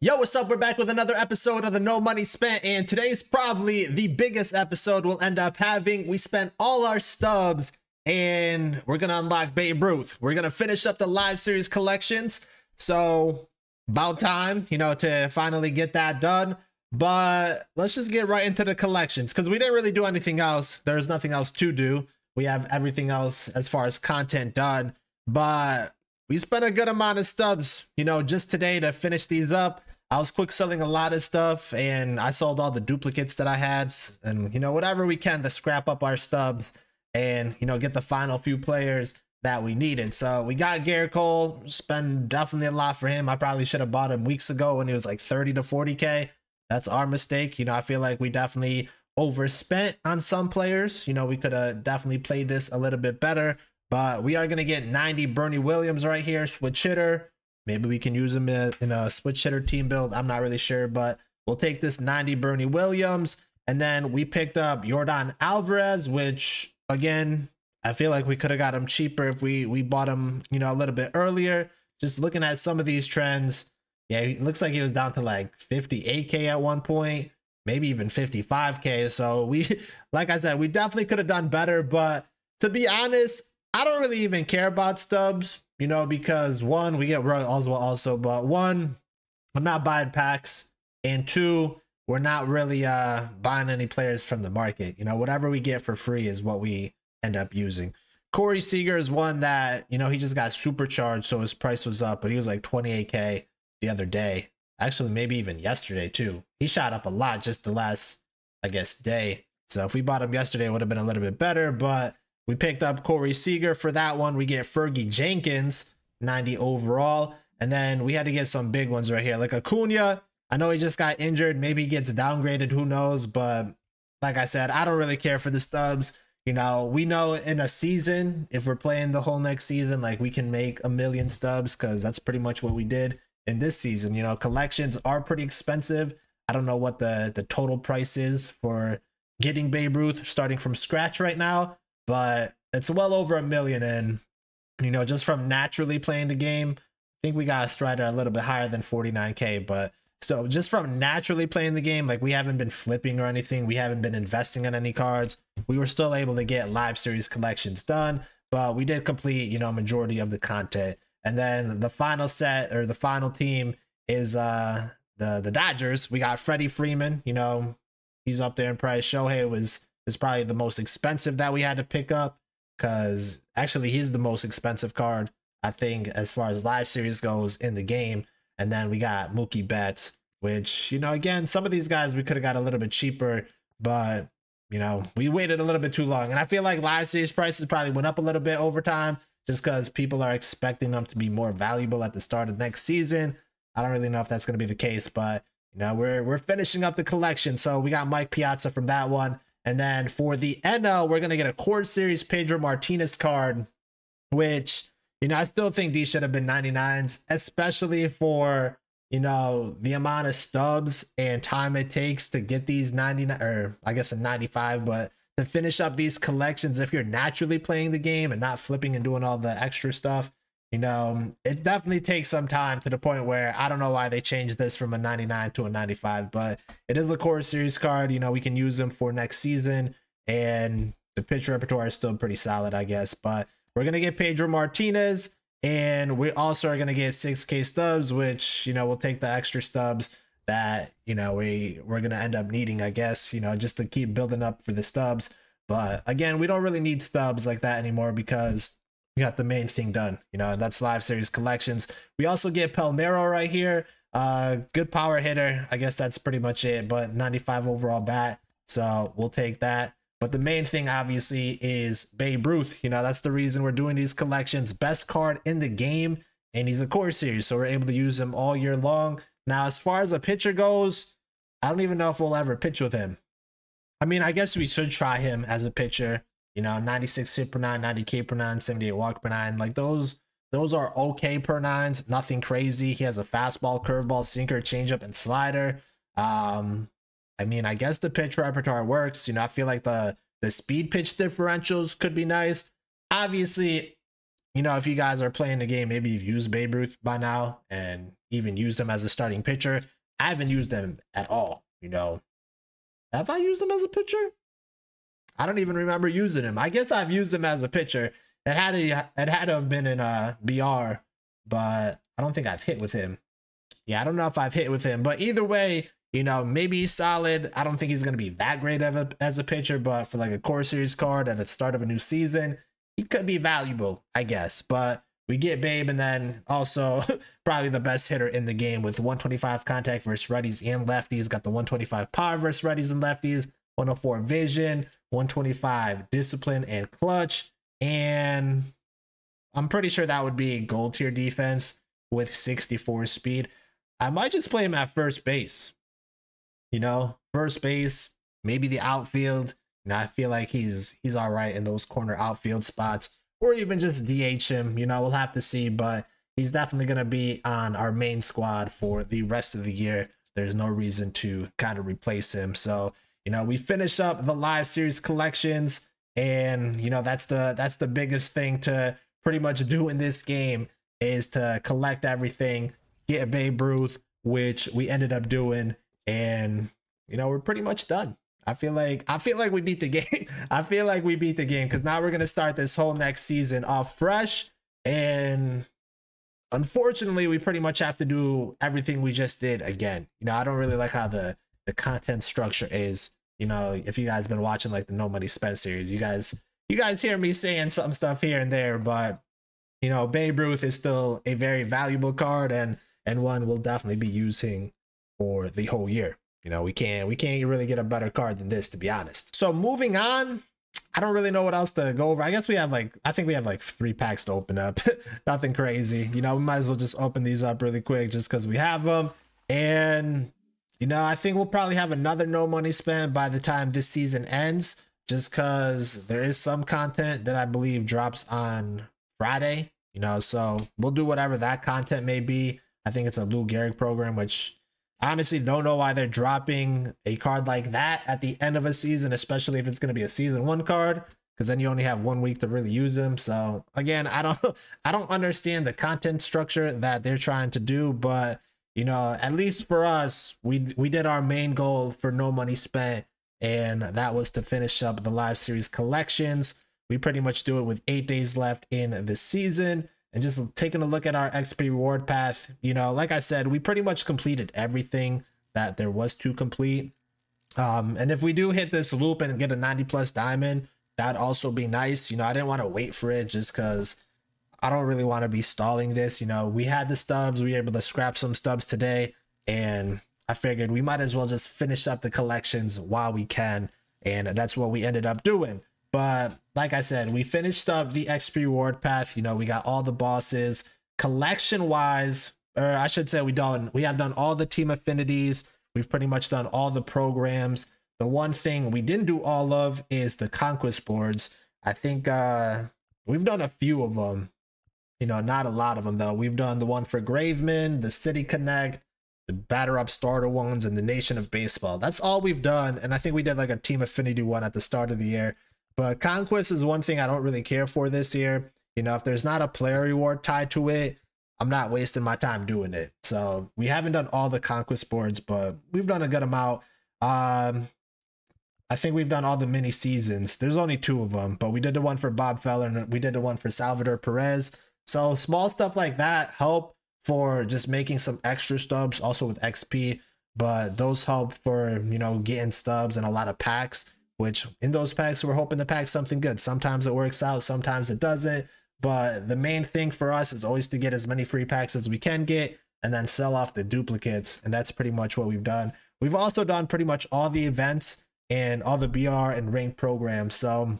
Yo, what's up? We're back with another episode of the No Money Spent, and today's probably the biggest episode we'll end up having. We spent all our stubs, and we're gonna unlock Babe Ruth. We're gonna finish up the live series collections, so about time, to finally get that done. But let's just get right into the collections, because we didn't really do anything else. There's nothing else to do. We have everything else as far as content done, but we spent a good amount of stubs, just today to finish these up. I was quick selling a lot of stuff, and I sold all the duplicates that I had, and whatever we can to scrap up our stubs and get the final few players that we needed. So we got Garrett Cole, spend definitely a lot for him. I probably should have bought him weeks ago when he was like 30 to 40k. That's our mistake. I feel like we definitely overspent on some players. We could have definitely played this a little bit better, but we are going to get 90 Bernie Williams right here, switch hitter. Maybe we can use him in a switch hitter team build. I'm not really sure, but we'll take this 90 Bernie Williams. And then we picked up Yordan Alvarez, which again, I feel like we could have got him cheaper if we bought him, a little bit earlier. Just looking at some of these trends. Yeah, it looks like he was down to like 58k at one point, maybe even 55k. So like I said, we definitely could have done better, but to be honest, I don't really even care about stubs. Because one, we get Roy Oswald also, but one, I'm not buying packs, and two, we're not really buying any players from the market. Whatever we get for free is what we end up using. Corey Seager is one that, he just got supercharged, so his price was up, but he was like 28k the other day. Actually, maybe even yesterday too. He shot up a lot just the last, I guess, day. So if we bought him yesterday, it would have been a little bit better, but we picked up Corey Seager. For that one, we get Fergie Jenkins, 90 overall. And then we had to get some big ones right here. Like Acuna, I know he just got injured. Maybe he gets downgraded, who knows? But like I said, I don't really care for the stubs. We know in a season, if we're playing the whole next season, like we can make 1 million stubs, because that's pretty much what we did in this season. Collections are pretty expensive. I don't know what the total price is for getting Babe Ruth starting from scratch right now, but it's well over 1 million. And just from naturally playing the game, I think we got a strider a little bit higher than 49k. But so just from naturally playing the game, like we haven't been flipping or anything, we haven't been investing in any cards, we were still able to get live series collections done. But we did complete majority of the content. And then the final set, or the final team, is the Dodgers. We got Freddie Freeman. He's up there in price. Shohei is probably the most expensive that we had to pick up, because actually he's the most expensive card, I think, as far as live series goes in the game. And then we got Mookie Betts, which, again, some of these guys we could have got a little bit cheaper, but we waited a little bit too long. And I feel like live series prices probably went up a little bit over time, just because people are expecting them to be more valuable at the start of next season. I don't really know if that's going to be the case, but we're finishing up the collection. So we got Mike Piazza from that one. And then for the NL, we're going to get a Core Series Pedro Martinez card, which, I still think these should have been 99s, especially for, the amount of stubs and time it takes to get these 99, or I guess a 95, but to finish up these collections, if you're naturally playing the game and not flipping and doing all the extra stuff, it definitely takes some time, to the point where I don't know why they changed this from a 99 to a 95, but it is the Core Series card. We can use them for next season, and the pitch repertoire is still pretty solid, I guess. But we're going to get Pedro Martinez, and we also are going to get 6k stubs, which, we'll take the extra stubs that, we're going to end up needing, I guess, just to keep building up for the stubs. But again, we don't really need stubs like that anymore, because we got the main thing done, and that's live series collections. We also get Palmeiro right here. Good power hitter. I guess that's pretty much it, but 95 overall bat. So we'll take that. But the main thing obviously is Babe Ruth. That's the reason we're doing these collections. Best card in the game, and he's a Core Series, so we're able to use him all year long. Now, as far as a pitcher goes, I don't even know if we'll ever pitch with him. I mean, I guess we should try him as a pitcher. 96 hit per nine, 90k per nine, 78 walk per nine. Like those are okay per nines, nothing crazy. He has a fastball, curveball, sinker, changeup, and slider. I mean, I guess the pitch repertoire works. I feel like the speed pitch differentials could be nice. Obviously, if you guys are playing the game, maybe you've used Babe Ruth by now, and even used him as a starting pitcher. I haven't used him at all, you know. Have I used him as a pitcher? I don't even remember using him. I guess I've used him as a pitcher. It had to have been in BR, but I don't think I've hit with him. Yeah, I don't know if I've hit with him, but either way, you know, maybe he's solid. I don't think he's going to be that great as a pitcher, but for like a core series card at the start of a new season, he could be valuable, I guess. But we get Babe, and then also probably the best hitter in the game with 125 contact versus righties and lefties. Got the 125 power versus righties and lefties, 104 vision, 125 discipline and clutch. And I'm pretty sure that would be a gold tier defense with 64 speed. I might just play him at first base. You know, first base, maybe the outfield. You know, I feel like he's all right in those corner outfield spots, or even just DH him. You know, we'll have to see, but he's definitely going to be on our main squad for the rest of the year. There's no reason to kind of replace him. So, you know, we finish up the live series collections, and, you know, that's the biggest thing to pretty much do in this game is to collect everything, get a Babe Ruth, which we ended up doing, and, you know, we're pretty much done. I feel like we beat the game. I feel like we beat the game because now we're going to start this whole next season off fresh. And unfortunately, we pretty much have to do everything we just did again. You know, I don't really like how the content structure is. You know, if you guys been watching like the No Money Spent series, you guys hear me saying some stuff here and there, but, you know, Babe Ruth is still a very valuable card and one we'll definitely be using for the whole year. You know, we can't really get a better card than this, to be honest. So moving on, I don't really know what else to go over. I guess I think we have like 3 packs to open up. Nothing crazy. You know, we might as well just open these up really quick just because we have them. And, you know, I think we'll probably have another No Money Spent by the time this season ends, just because there is some content that I believe drops on Friday. You know, so we'll do whatever that content may be. I think it's a Lou Gehrig program, which I honestly don't know why they're dropping a card like that at the end of a season, especially if it's going to be a season 1 card, because then you only have 1 week to really use them. So again, I don't understand the content structure that they're trying to do, but, you know, at least for us, we did our main goal for No Money Spent, and that was to finish up the live series collections. We pretty much do it with 8 days left in the season. And just taking a look at our XP reward path, you know, like I said, we pretty much completed everything that there was to complete. And if we do hit this loop and get a 90+ diamond, that'd also be nice. You know, I didn't want to wait for it just because I don't really want to be stalling this. You know, we had the stubs, we were able to scrap some stubs today, and I figured we might as well just finish up the collections while we can. And that's what we ended up doing. But like I said, we finished up the XP reward path. You know, we got all the bosses. Collection wise, or I should say we have done all the team affinities. We've pretty much done all the programs. The one thing we didn't do all of is the conquest boards. I think we've done a few of them. You know, not a lot of them though. We've done the one for Graveman, the City Connect, the Batter Up Starter ones, and the Nation of Baseball. That's all we've done. And I think we did like a team affinity one at the start of the year. But Conquest is one thing I don't really care for this year. You know, if there's not a player reward tied to it, I'm not wasting my time doing it. So we haven't done all the Conquest boards, but we've done a good amount. I think we've done all the mini seasons. There's only 2 of them, but we did the one for Bob Feller and we did the one for Salvador Perez. So small stuff like that help for just making some extra stubs, also with XP. But those help for, you know, getting stubs and a lot of packs. Which in those packs, we're hoping to pack something good. Sometimes it works out, sometimes it doesn't. But the main thing for us is always to get as many free packs as we can get and then sell off the duplicates. And that's pretty much what we've done. We've also done pretty much all the events and all the BR and rank programs. So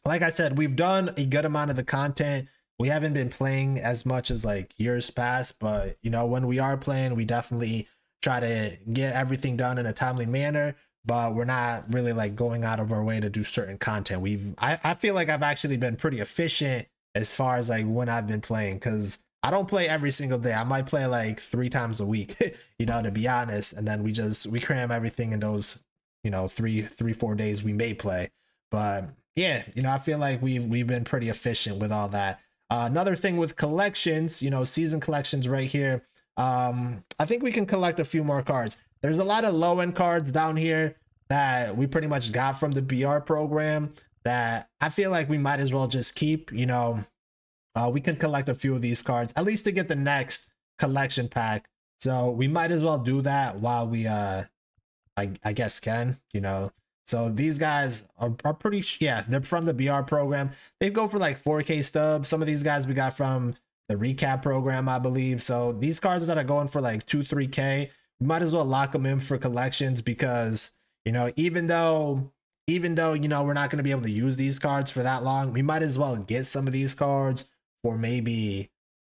like I said, we've done a good amount of the content. We haven't been playing as much as like years past, but, you know, when we are playing, we definitely try to get everything done in a timely manner. But we're not really like going out of our way to do certain content. I feel like I've actually been pretty efficient as far as like when I've been playing, because I don't play every single day. I might play like 3 times a week, you know, to be honest. And then we cram everything in those, you know, 4 days we may play. But yeah, you know, I feel like we've been pretty efficient with all that. Another thing with collections, you know, season collections right here. I think we can collect a few more cards. There's a lot of low-end cards down here that we pretty much got from the BR program that I feel like we might as well just keep. You know, we can collect a few of these cards, at least to get the next collection pack. So we might as well do that while we, I guess can, you know. So these guys are pretty, yeah, they're from the BR program. They go for like 4K stubs. Some of these guys we got from the recap program, I believe. So these cards that are going for like 2-3K, we might as well lock them in for collections because, you know, even though, you know, we're not going to be able to use these cards for that long, we might as well get some of these cards for maybe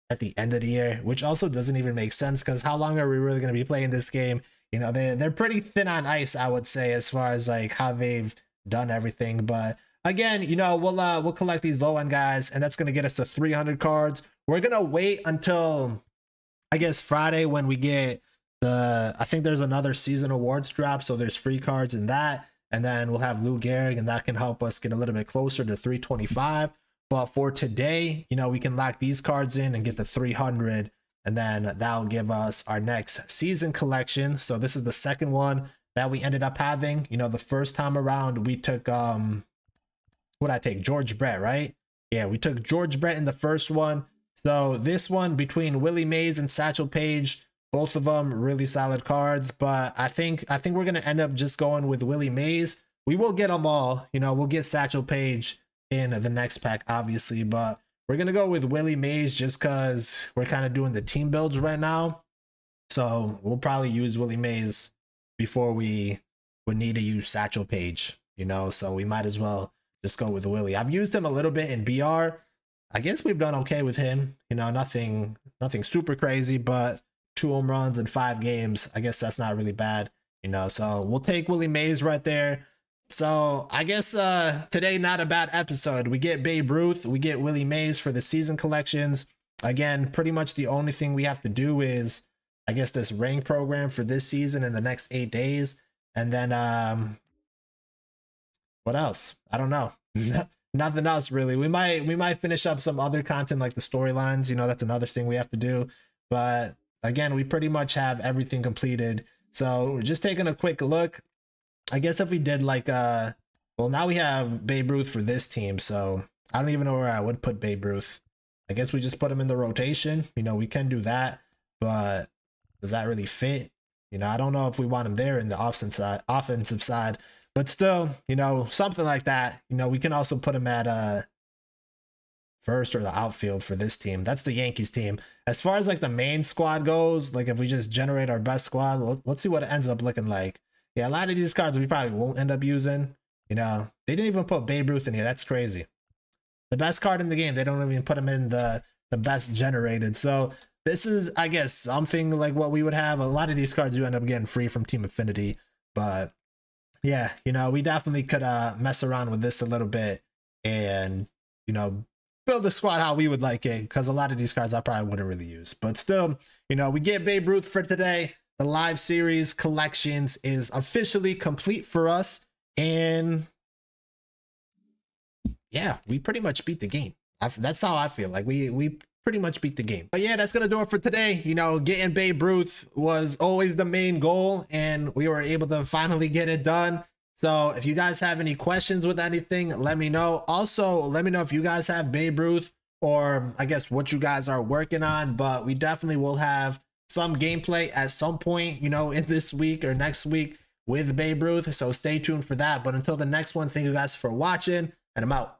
at the end of the year, which also doesn't even make sense because how long are we really going to be playing this game? You know, they're pretty thin on ice, I would say, as far as like how they've done everything. But again, you know, we'll collect these low end guys, and that's going to get us to 300 cards. We're going to wait until, I guess, Friday when we get I think there's another season awards drop. So there's free cards in that. And then we'll have Lou Gehrig, and that can help us get a little bit closer to 325. But for today, you know, we can lock these cards in and get the 300. And then that'll give us our next season collection. So this is the second one that we ended up having. You know, the first time around we took, what'd I take? George Brett, right? Yeah, we took George Brett in the first one. So this one between Willie Mays and Satchel Paige, both of them really solid cards. But I think we're gonna end up just going with Willie Mays. We will get them all. You know, we'll get Satchel Paige in the next pack, obviously, but we're going to go with Willie Mays just because we're kind of doing the team builds right now. So we'll probably use Willie Mays before we would need to use Satchel Paige, you know, so we might as well just go with Willie. I've used him a little bit in BR. I guess we've done okay with him, you know, nothing super crazy, but 2 home runs in 5 games. I guess that's not really bad, you know, so we'll take Willie Mays right there. So I guess today, not a bad episode. We get Babe Ruth, we get Willie Mays for the season collections. Again, pretty much the only thing we have to do is, I guess, this rank program for this season in the next 8 days. And then what else? I don't know. Nothing else really. We might finish up some other content like the storylines, you know, that's another thing we have to do. But again, we pretty much have everything completed. So just taking a quick look. I guess if we did like well, now we have Babe Ruth for this team, so I don't even know where I would put Babe Ruth. I guess we just put him in the rotation. You know, we can do that, but does that really fit? You know, I don't know if we want him there in the offensive side, but still, you know, something like that. You know, we can also put him at first or the outfield for this team. That's the Yankees team. As far as like the main squad goes, like if we just generate our best squad, let's see what it ends up looking like. Yeah, a lot of these cards we probably won't end up using. You know, they didn't even put Babe Ruth in here. That's crazy. The best card in the game, they don't even put him in the best generated. So this is, I guess, something like what we would have. A lot of these cards you end up getting free from Team Affinity. But yeah, you know, we definitely could mess around with this a little bit and, you know, build the squad how we would like it, because a lot of these cards I probably wouldn't really use. But still, you know, we get Babe Ruth for today. The live series collections is officially complete for us. And yeah, we pretty much beat the game. That's how I feel. Like we pretty much beat the game. But yeah, that's going to do it for today. You know, getting Babe Ruth was always the main goal, and we were able to finally get it done. So if you guys have any questions with anything, let me know. Also, let me know if you guys have Babe Ruth, or I guess what you guys are working on. But we definitely will have some gameplay at some point, you know, in this week or next week with Babe Ruth. So stay tuned for that. But until the next one, thank you guys for watching, and I'm out.